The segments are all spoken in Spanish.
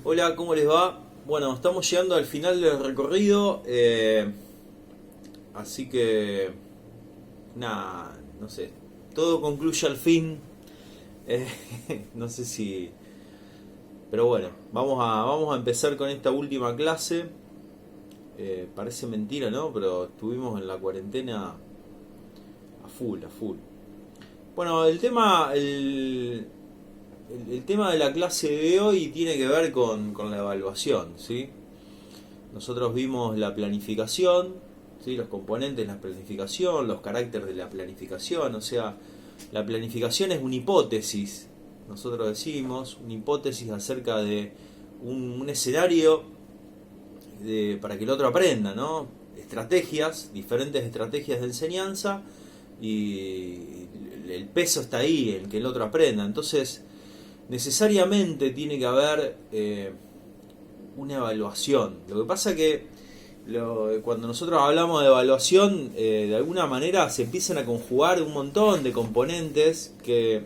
Hola, ¿cómo les va? Bueno, estamos llegando al final del recorrido, así que nada, no sé, todo concluye al fin. eh, no sé si, pero bueno, vamos a empezar con esta última clase. Parece mentira, ¿no? Pero estuvimos en la cuarentena a full, a full. Bueno, el tema de la clase de hoy tiene que ver con la evaluación, ¿sí? Nosotros vimos la planificación, ¿sí? Los componentes de la planificación, los caracteres de la planificación, o sea, la planificación es una hipótesis, nosotros decimos, una hipótesis acerca de un escenario para que el otro aprenda, ¿no? Estrategias, diferentes estrategias de enseñanza y el peso está ahí, en que el otro aprenda. Entonces, necesariamente tiene que haber una evaluación. Lo que pasa que cuando nosotros hablamos de evaluación, de alguna manera se empiezan a conjugar un montón de componentes eh,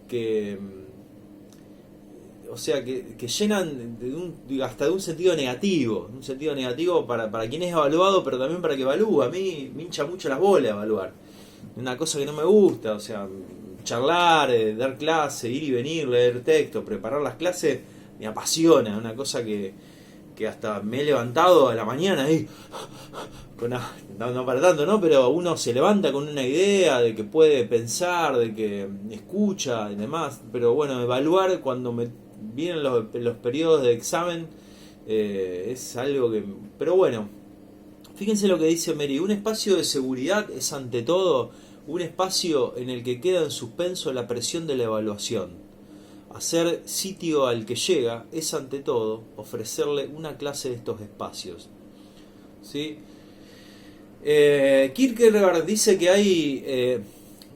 que o sea, que llenan hasta de un sentido negativo para quien es evaluado, pero también para que evalúa. A mí me hincha mucho las bolas evaluar. Una cosa que no me gusta, o sea, charlar, dar clase, ir y venir, leer texto, preparar las clases, me apasiona, una cosa que hasta me he levantado a la mañana y no para tanto, ¿no? Pero uno se levanta con una idea de que puede pensar, de que escucha y demás. Pero bueno, evaluar cuando me vienen los periodos de examen es algo que... Pero bueno, fíjense lo que dice Mary, un espacio de seguridad es ante todo un espacio en el que queda en suspenso la presión de la evaluación. Hacer sitio al que llega es ante todo ofrecerle una clase de estos espacios. ¿Sí? Kierkegaard dice que hay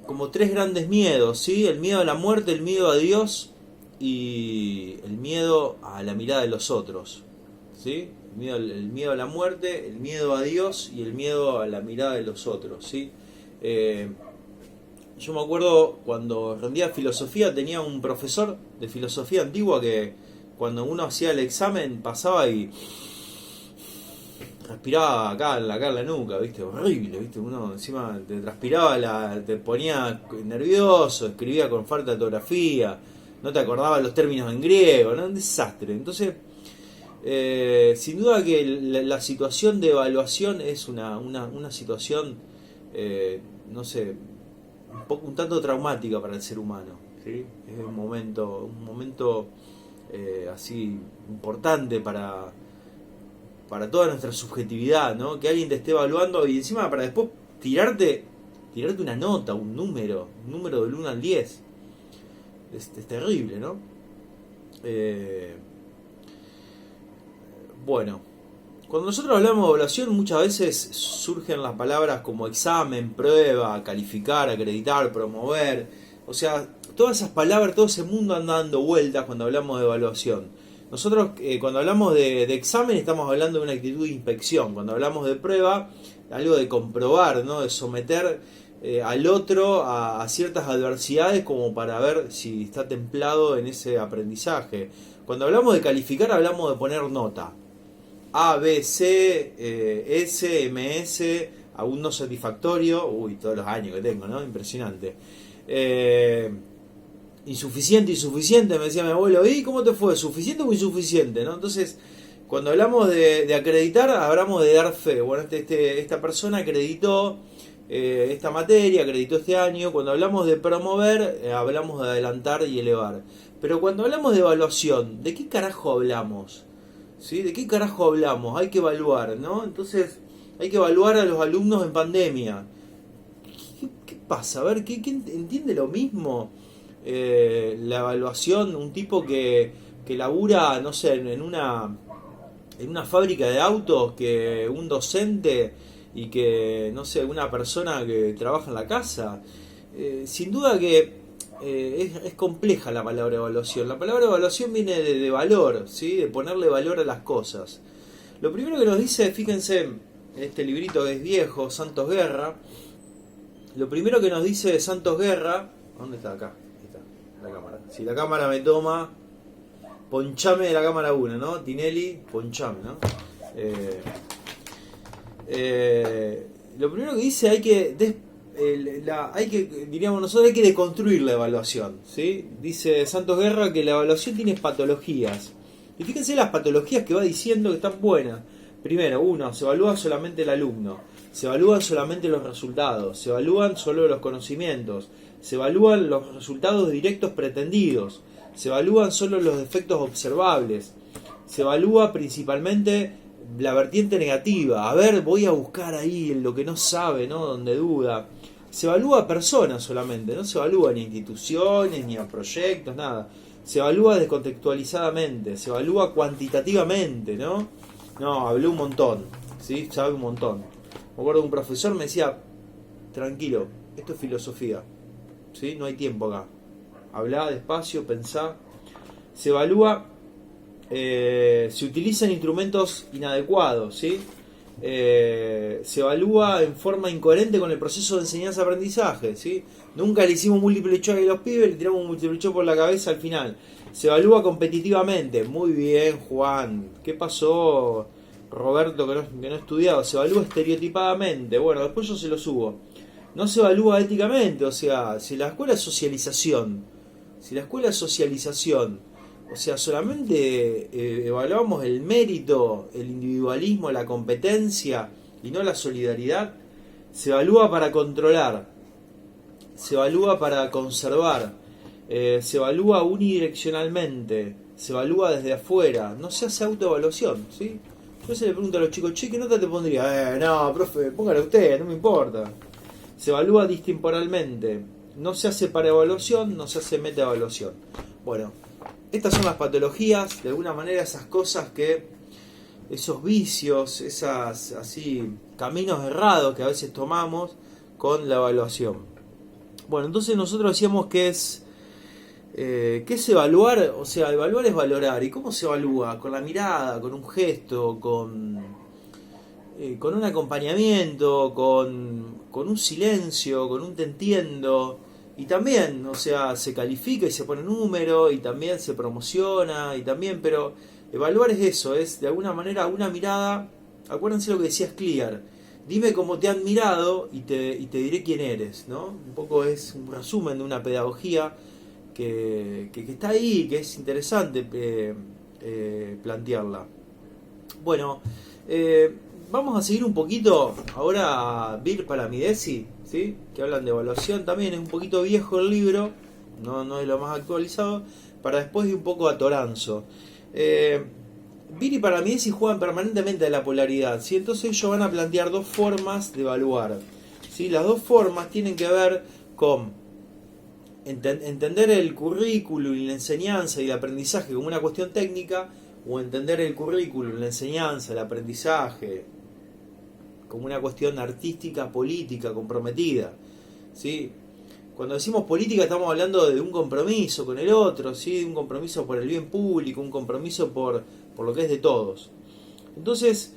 como tres grandes miedos, ¿sí? El miedo a la muerte, el miedo a Dios y el miedo a la mirada de los otros, ¿sí? El miedo a la muerte, el miedo a Dios y el miedo a la mirada de los otros, ¿sí? Eh, yo me acuerdo cuando rendía filosofía tenía un profesor de filosofía antigua que cuando uno hacía el examen pasaba y transpiraba acá en la nuca, ¿viste? Horrible, ¿viste? Uno encima te transpiraba, te ponía nervioso, escribía con falta de ortografía, no te acordaba los términos en griego, ¿no? Un desastre. Entonces, sin duda que la situación de evaluación es una situación, no sé, un tanto traumática para el ser humano, ¿sí? Es un momento así importante para toda nuestra subjetividad, ¿no? Que alguien te esté evaluando y encima para después tirarte una nota, un número del 1 al 10. Es terrible, ¿no? Bueno, cuando nosotros hablamos de evaluación muchas veces surgen las palabras como examen, prueba, calificar, acreditar, promover. O sea, todas esas palabras, todo ese mundo anda dando vueltas cuando hablamos de evaluación. Nosotros cuando hablamos de examen estamos hablando de una actitud de inspección. Cuando hablamos de prueba, algo de comprobar, ¿no? De someter al otro a ciertas adversidades como para ver si está templado en ese aprendizaje. Cuando hablamos de calificar hablamos de poner nota. A, B, C, S, MS, aún no satisfactorio. Uy, todos los años que tengo, ¿no? Impresionante. Insuficiente, me decía mi abuelo. ¿Y cómo te fue? ¿Suficiente o insuficiente? ¿No? Entonces, cuando hablamos de acreditar, hablamos de dar fe. Bueno, esta persona acreditó esta materia, acreditó este año. Cuando hablamos de promover, hablamos de adelantar y elevar. Pero cuando hablamos de evaluación, ¿de qué carajo hablamos? ¿Sí? ¿De qué carajo hablamos? Hay que evaluar, ¿no? Entonces, hay que evaluar a los alumnos en pandemia. ¿Qué pasa? A ver, ¿quién entiende lo mismo? La evaluación, un tipo que labura, no sé, en una fábrica de autos, que un docente y que, no sé, una persona que trabaja en la casa. Sin duda que es compleja la palabra evaluación. La palabra evaluación viene de valor, ¿sí? De ponerle valor a las cosas. Lo primero que nos dice, fíjense, en este librito que es viejo, Santos Guerra, lo primero que nos dice Santos Guerra, ¿dónde está? Acá, ahí está, la cámara. Si la cámara me toma, ponchame de la cámara 1, ¿no? Tinelli, ponchame, ¿no? Eh, lo primero que dice, diríamos nosotros, hay que deconstruir la evaluación, ¿sí? Dice Santos Guerra que la evaluación tiene patologías. Y fíjense las patologías que va diciendo que están buenas. Primero, uno, se evalúa solamente el alumno, se evalúan solamente los resultados, se evalúan solo los conocimientos, se evalúan los resultados directos pretendidos, se evalúan solo los defectos observables, se evalúa principalmente la vertiente negativa. A ver, voy a buscar ahí en lo que no sabe, ¿no? Donde duda. Se evalúa a personas solamente, no se evalúa ni a instituciones, ni a proyectos, nada. Se evalúa descontextualizadamente, se evalúa cuantitativamente, ¿no? No, hablé un montón, ¿sí? Sabe un montón. Me acuerdo que un profesor me decía, tranquilo, esto es filosofía, ¿sí? No hay tiempo acá. Hablá despacio, pensá. Se evalúa, se utilizan instrumentos inadecuados, ¿sí? Se evalúa en forma incoherente con el proceso de enseñanza-aprendizaje, ¿sí? Nunca le hicimos múltiple choque a los pibes, le tiramos un múltiple choque por la cabeza al final. Se evalúa competitivamente. Muy bien, Juan. ¿Qué pasó, Roberto, que no ha estudiado? Se evalúa estereotipadamente. Bueno, después yo se lo subo. No se evalúa éticamente, o sea, si la escuela es socialización, o sea, solamente evaluamos el mérito, el individualismo, la competencia y no la solidaridad. Se evalúa para controlar, se evalúa para conservar, se evalúa unidireccionalmente, se evalúa desde afuera, no se hace autoevaluación, ¿sí? Yo se le pregunto a los chicos, che, ¿qué nota te pondría? No, profe, póngala usted, no me importa. Se evalúa distemporalmente, no se hace para evaluación, no se hace metaevaluación. Bueno, estas son las patologías, de alguna manera esas cosas esos vicios, esas así caminos errados que a veces tomamos con la evaluación. Bueno, entonces nosotros decíamos que ¿qué es evaluar? O sea, evaluar es valorar. ¿Y cómo se evalúa? Con la mirada, con un gesto, con un acompañamiento, con un silencio, con un te entiendo. Y también, o sea, se califica y se pone número, y también se promociona, y también, pero evaluar es eso, es de alguna manera una mirada. Acuérdense lo que decía Clear, dime cómo te han mirado y te diré quién eres, ¿no? Un poco es un resumen de una pedagogía que está ahí, que es interesante plantearla. Bueno, vamos a seguir un poquito ahora a Bir Palamidesi, ¿sí? Que hablan de evaluación también. Es un poquito viejo el libro, no es lo más actualizado, para después ir un poco a Toranzo. Bir y Palamidesi juegan permanentemente a la polaridad, ¿sí? Entonces ellos van a plantear dos formas de evaluar, ¿sí? Las dos formas tienen que ver con entender el currículum y la enseñanza y el aprendizaje como una cuestión técnica, o entender el currículum, la enseñanza, el aprendizaje como una cuestión artística, política, comprometida, ¿sí? Cuando decimos política estamos hablando de un compromiso con el otro, ¿sí? Un compromiso por el bien público, un compromiso por lo que es de todos. Entonces,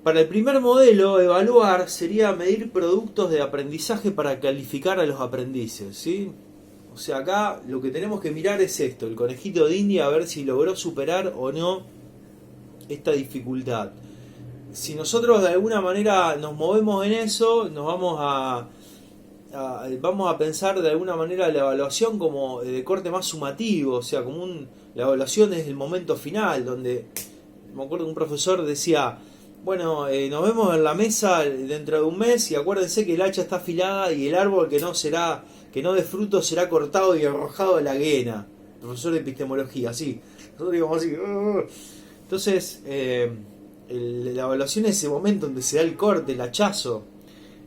para el primer modelo, evaluar sería medir productos de aprendizaje para calificar a los aprendices, ¿sí? O sea, acá lo que tenemos que mirar es esto, el conejito de India, a ver si logró superar o no esta dificultad. Si nosotros de alguna manera nos movemos en eso, nos vamos a pensar de alguna manera la evaluación como de corte más sumativo, o sea, como la evaluación es el momento final, donde me acuerdo que un profesor decía, bueno, nos vemos en la mesa dentro de un mes y acuérdense que el hacha está afilada y el árbol que no dé fruto será cortado y arrojado a la guena. Profesor de epistemología, así. Nosotros digamos así. Entonces, la evaluación es ese momento donde se da el corte, el hachazo,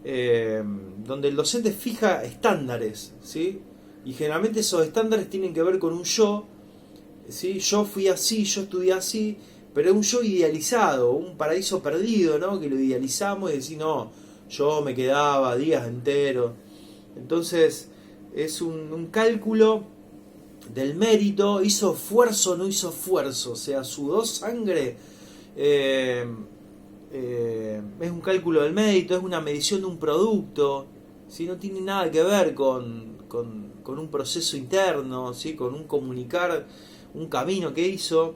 donde el docente fija estándares, ¿sí? Y generalmente esos estándares tienen que ver con un yo, ¿sí? Yo fui así, yo estudié así, pero es un yo idealizado, un paraíso perdido, ¿no? Que lo idealizamos y decimos, no, yo me quedaba días enteros. Entonces, es un cálculo del mérito, hizo esfuerzo o no hizo esfuerzo, o sea, sudó sangre. Es un cálculo del mérito, es una medición de un producto, ¿sí? No tiene nada que ver con un proceso interno, ¿sí? Con un comunicar un camino que hizo.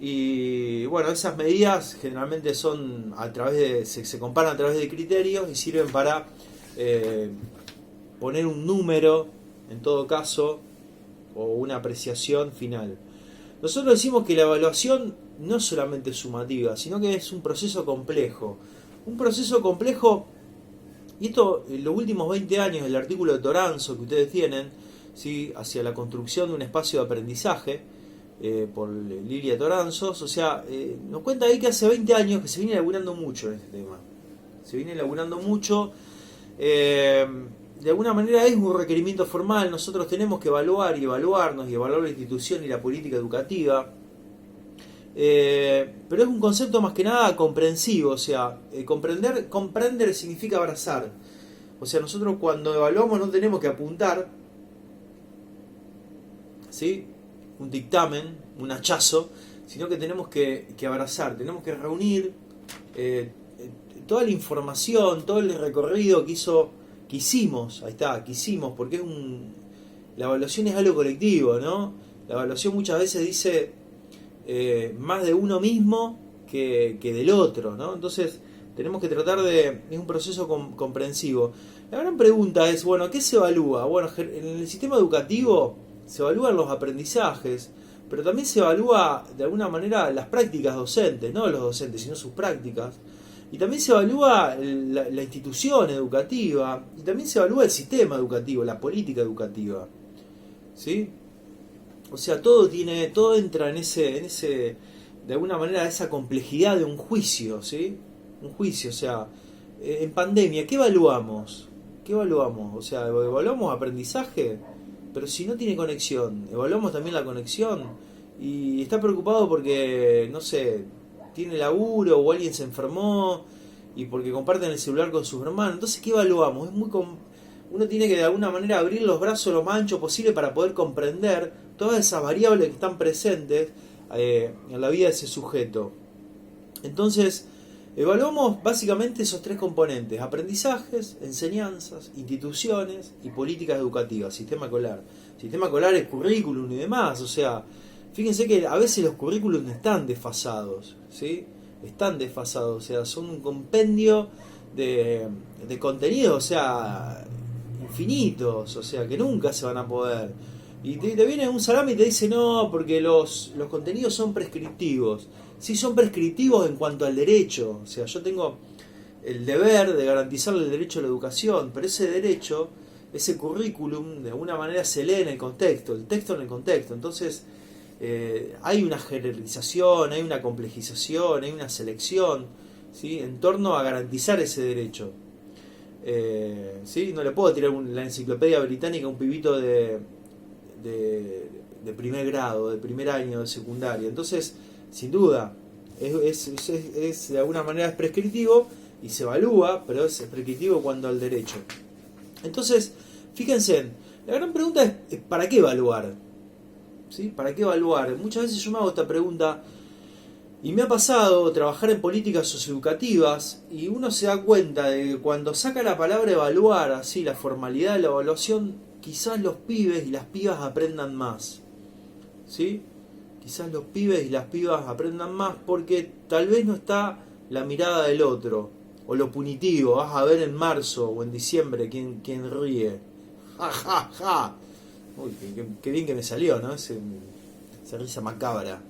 Y bueno, esas medidas generalmente son a través de, se comparan a través de criterios y sirven para poner un número, en todo caso, o una apreciación final. Nosotros decimos que la evaluación no es solamente sumativa, sino que es un proceso complejo. Un proceso complejo, y esto en los últimos 20 años, el artículo de Toranzo que ustedes tienen, ¿sí?, hacia la construcción de un espacio de aprendizaje, por Lilia Toranzos, o sea, nos cuenta ahí que hace 20 años que se viene elaborando mucho en este tema. Se viene elaborando mucho. De alguna manera es un requerimiento formal. Nosotros tenemos que evaluar y evaluarnos y evaluar la institución y la política educativa. Pero es un concepto más que nada comprensivo, o sea, comprender significa abrazar. O sea, nosotros cuando evaluamos no tenemos que apuntar, ¿sí?, un dictamen, un hachazo, sino que tenemos que abrazar, tenemos que reunir toda la información, todo el recorrido que hicimos, ahí está, que hicimos, porque la evaluación es algo colectivo, ¿no? La evaluación muchas veces dice más de uno mismo que del otro, ¿no? Entonces tenemos que tratar es un proceso comprensivo. La gran pregunta es, bueno, ¿qué se evalúa? Bueno, en el sistema educativo se evalúan los aprendizajes, pero también se evalúa de alguna manera las prácticas docentes, no los docentes, sino sus prácticas. Y también se evalúa la institución educativa, y también se evalúa el sistema educativo, la política educativa. ¿Sí? O sea, todo entra en ese de alguna manera, esa complejidad de un juicio, ¿sí? Un juicio, o sea, en pandemia, ¿qué evaluamos? ¿Qué evaluamos? O sea, ¿evaluamos aprendizaje? Pero si no tiene conexión, evaluamos también la conexión. Y está preocupado porque, no sé, tiene laburo o alguien se enfermó y porque comparten el celular con sus hermanos. Entonces, ¿qué evaluamos? Uno tiene que de alguna manera abrir los brazos lo más ancho posible para poder comprender todas esas variables que están presentes en la vida de ese sujeto. Entonces, evaluamos básicamente esos tres componentes: aprendizajes, enseñanzas, instituciones y políticas educativas, sistema escolar. Sistema escolar es currículum y demás, o sea, fíjense que a veces los currículums están desfasados, ¿sí? Están desfasados, o sea, son un compendio de contenidos, o sea, infinitos, o sea, que nunca se van a poder. Y te viene un salame y te dice, no, porque los contenidos son prescriptivos. Sí, son prescriptivos en cuanto al derecho. O sea, yo tengo el deber de garantizar el derecho a la educación, pero ese derecho, ese currículum, de alguna manera se lee en el contexto, el texto en el contexto. Entonces, hay una generalización, hay una complejización, hay una selección, ¿sí?, en torno a garantizar ese derecho. ¿Sí? No le puedo tirar la enciclopedia británica a un pibito de primer grado, de primer año de secundaria. Entonces, sin duda, es de alguna manera es prescriptivo y se evalúa, pero es prescriptivo cuando al derecho. Entonces, fíjense, la gran pregunta es ¿para qué evaluar? ¿Sí? ¿Para qué evaluar? Muchas veces yo me hago esta pregunta y me ha pasado trabajar en políticas socioeducativas y uno se da cuenta de que cuando saca la palabra evaluar, así, la formalidad de la evaluación, quizás los pibes y las pibas aprendan más. ¿Sí? Quizás los pibes y las pibas aprendan más porque tal vez no está la mirada del otro, o lo punitivo, vas a ver en marzo o en diciembre quién ríe. ¡Ja, ja, ja! Uy, qué bien que me salió, ¿no? Esa risa macabra.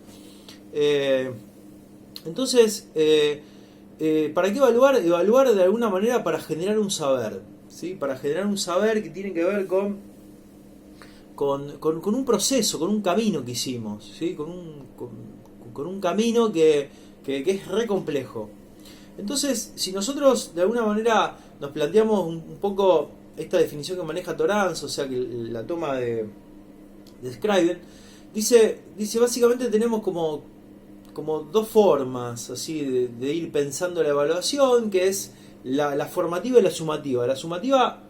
Entonces, ¿para qué evaluar? Evaluar de alguna manera para generar un saber, ¿sí? Para generar un saber que tiene que ver con un proceso, con un camino que hicimos, ¿sí? Con un camino que es re complejo. Entonces, si nosotros de alguna manera nos planteamos un poco esta definición que maneja Toranzo, o sea, que la toma de Scriben, dice básicamente tenemos como dos formas así de ir pensando la evaluación, que es la formativa y la sumativa. La sumativa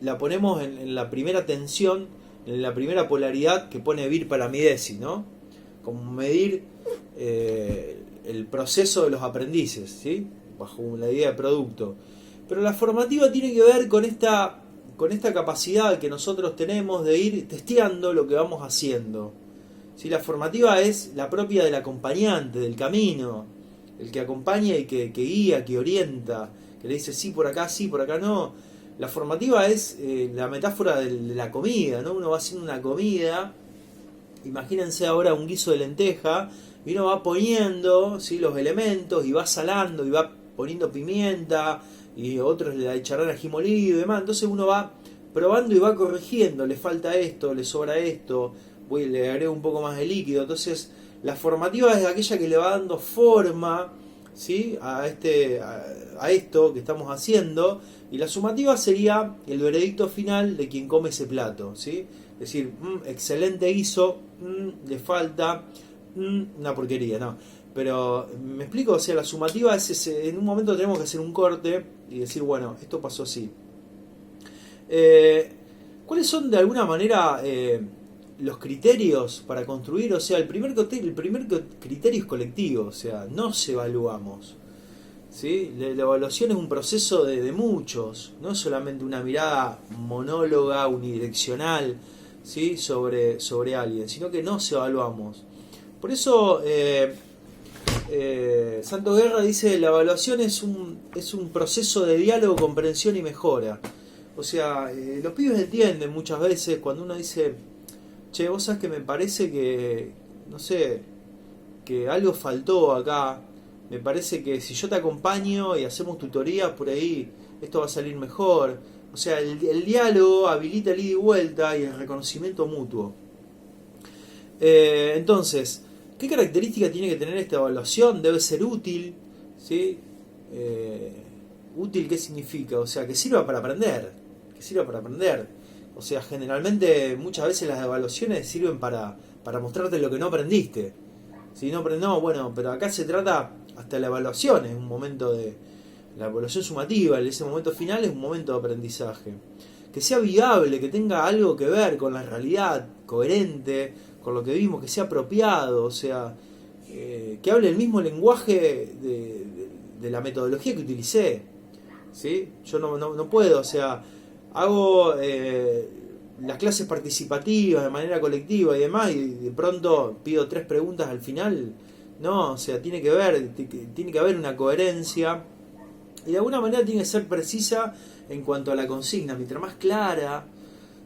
la ponemos en la primera tensión, en la primera polaridad que pone Vir Palamidesi, ¿no? Como medir el proceso de los aprendices, ¿sí? Bajo la idea de producto. Pero la formativa tiene que ver con esta capacidad que nosotros tenemos de ir testeando lo que vamos haciendo, ¿sí? La formativa es la propia del acompañante, del camino, el que acompaña y que guía, que orienta, que le dice sí, por acá no. La formativa es la metáfora de la comida, ¿no? Uno va haciendo una comida, imagínense ahora un guiso de lenteja, y uno va poniendo, ¿sí?, los elementos y va salando y va poniendo pimienta y otros le echarán ají molido y demás. Entonces uno va probando y va corrigiendo, le falta esto, le sobra esto, le agrego un poco más de líquido. Entonces la formativa es aquella que le va dando forma, ¿sí?, a esto que estamos haciendo, y la sumativa sería el veredicto final de quien come ese plato, ¿sí? Es decir, excelente guiso, le falta, una porquería, no. Pero, ¿me explico? O sea, la sumativa es ese, en un momento tenemos que hacer un corte y decir, bueno, esto pasó así. ¿Cuáles son de alguna manera los criterios para construir? O sea, el primer criterio es colectivo, o sea, nos evaluamos, ¿sí? La evaluación es un proceso de muchos, no es solamente una mirada monóloga, unidireccional, ¿sí?, sobre alguien, sino que nos evaluamos. Por eso Santos Guerra dice: la evaluación es un proceso de diálogo, comprensión y mejora. O sea, los pibes entienden muchas veces cuando uno dice, che, vos sabés que me parece que, no sé, que algo faltó acá, me parece que si yo te acompaño y hacemos tutorías por ahí, esto va a salir mejor. O sea, el diálogo habilita el ida y vuelta y el reconocimiento mutuo. Entonces, ¿qué característica tiene que tener esta evaluación? Debe ser útil, ¿sí? ¿Útil qué significa? O sea, que sirva para aprender. Que sirva para aprender. O sea, generalmente, muchas veces las evaluaciones sirven para mostrarte lo que no aprendiste. Si no aprendió, bueno, pero acá se trata, hasta la evaluación es un momento de... La evaluación sumativa, ese momento final es un momento de aprendizaje. Que sea viable, que tenga algo que ver con la realidad, coherente con lo que vimos, que sea apropiado, o sea, que hable el mismo lenguaje de la metodología que utilicé, ¿sí? Yo no puedo, o sea, hago las clases participativas de manera colectiva y demás, y de pronto pido 3 preguntas al final. No, o sea, tiene que haber una coherencia, y de alguna manera tiene que ser precisa en cuanto a la consigna. Mientras más clara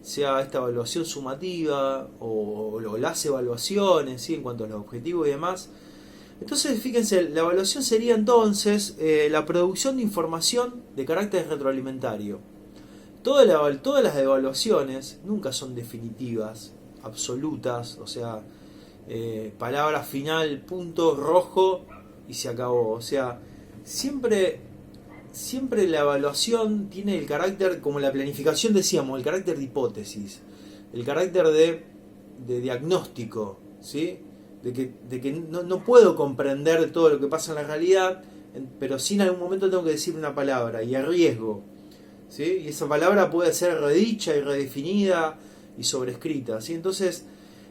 sea esta evaluación sumativa o las evaluaciones, ¿sí?, en cuanto a los objetivos y demás. Entonces, fíjense, la evaluación sería entonces la producción de información de carácter retroalimentario. Todas las evaluaciones nunca son definitivas, absolutas, o sea, palabra final, punto, rojo y se acabó. O sea, siempre la evaluación tiene el carácter, como la planificación decíamos, el carácter de hipótesis, el carácter de diagnóstico, ¿sí? De que no puedo comprender todo lo que pasa en la realidad, pero sí en algún momento tengo que decir una palabra y arriesgo, ¿sí? Y esa palabra puede ser redicha y redefinida y sobrescrita, ¿sí? Entonces,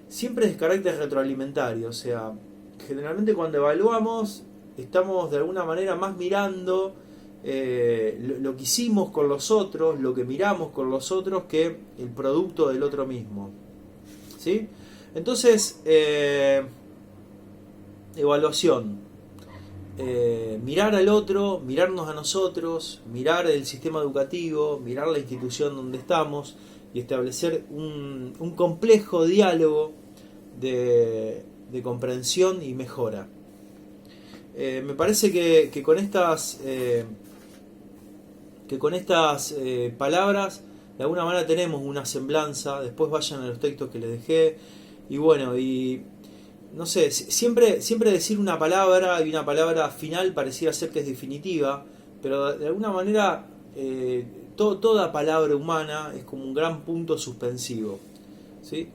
siempre es carácter retroalimentario, o sea, generalmente cuando evaluamos estamos de alguna manera más mirando lo que hicimos con los otros, lo que miramos con los otros, que el producto del otro mismo, ¿sí? Entonces, evaluación, mirar al otro, mirarnos a nosotros, mirar el sistema educativo, mirar la institución donde estamos y establecer un complejo diálogo de comprensión y mejora. Me parece que con estas palabras de alguna manera tenemos una semblanza. Después vayan a los textos que les dejé, y bueno, y no sé, siempre decir una palabra y una palabra final pareciera ser que es definitiva, pero de alguna manera toda palabra humana es como un gran punto suspensivo, ¿sí?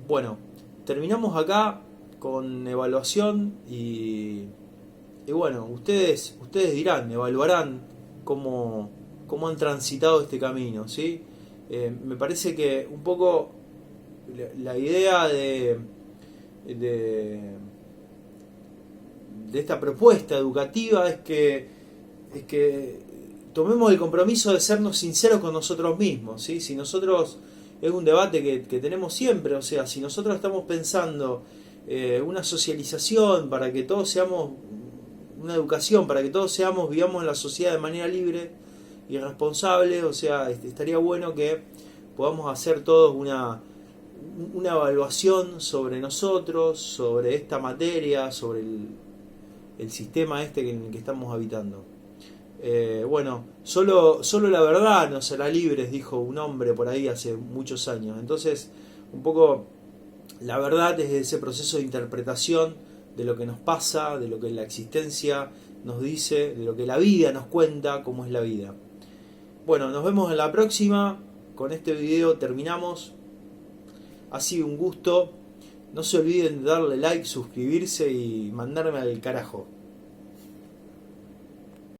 Bueno, terminamos acá con evaluación y bueno, ustedes dirán, evaluarán cómo han transitado este camino, ¿sí? Me parece que un poco la idea de esta propuesta educativa es que tomemos el compromiso de sernos sinceros con nosotros mismos, ¿sí? Si nosotros es un debate que tenemos siempre. O sea, si nosotros estamos pensando una socialización para que todos seamos, una educación para que todos seamos, vivamos en la sociedad de manera libre y responsable, o sea, estaría bueno que podamos hacer todos una evaluación sobre nosotros, sobre esta materia, sobre el sistema en el que estamos habitando. Bueno, solo la verdad nos hará libres, dijo un hombre por ahí hace muchos años. Entonces, un poco la verdad es ese proceso de interpretación de lo que nos pasa, de lo que la existencia nos dice, de lo que la vida nos cuenta, cómo es la vida. Bueno, nos vemos en la próxima. Con este video terminamos. Ha sido un gusto. No se olviden de darle like, suscribirse y mandarme al carajo.